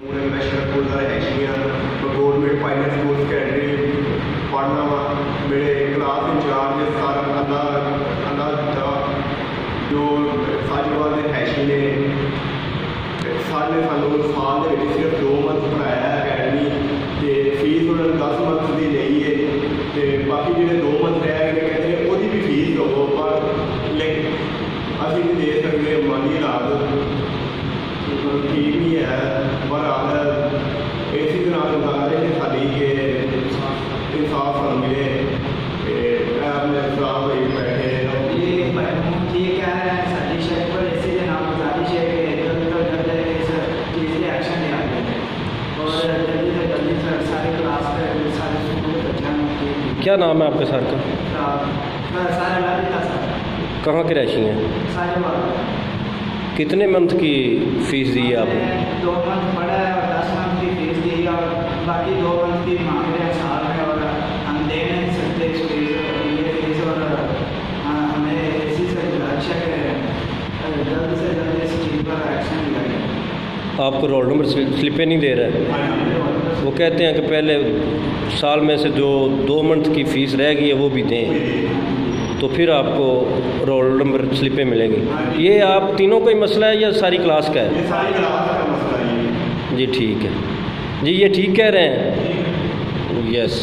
मैं शरपुर का हैशियाँ government finance school secondary पढ़ना वा मेरे क्लास इंचार्ज सारा अल्लाह जो साजवाल के हैशी ने सर ने सानू साल के सिर्फ 2 मंथ पढ़ाया अकैडमी तो फीस उन्होंने 10 मंथ की ली है तो बाकी जो 2 मंथ रह गए कहते हैं वो भी फीस दो पर लेकिन अभी नहीं दे सकते माली हालात ठीक नहीं है पर हाल इसी तरह बता रहे कि साड़ी के इंसाफ मिले अपने इंसाफ बैठे ये क्या है साड़ी शेख पर इसी के नाम गुजारिश है कि इस चीज़ के एक्शन लिया जाए और जल्दी से जल्दी सारे क्लास के सारे स्कूल के बच्चों क्या नाम है आपके सर का? सारे लालिता सर। कहाँ के रैशी हैं? सारे कितने मंथ की फ़ीस दी है आपने? 2 मंथ पढ़ा है और 10 मंथ की फीस दी और बाकी 2 मंथ की मांग रहे हैं साल में और हम दे नहीं सकते इस फीस और हमें इसी से गुजारिश है कि जल्द से जल्द इस चीज़ पर एक्शन लिया जाए। आपको रोल नंबर स्लिपें नहीं दे रहे? वो कहते हैं कि पहले साल में से जो 2 मंथ की फ़ीस रह गई है वो भी दें तो फिर आपको रोल नंबर स्लिपें मिलेंगी। ये आप तीनों का ही मसला है या सारी क्लास का है? ये सारी क्लास का मसला है। जी ठीक है जी, ये ठीक कह रहे हैं। यस।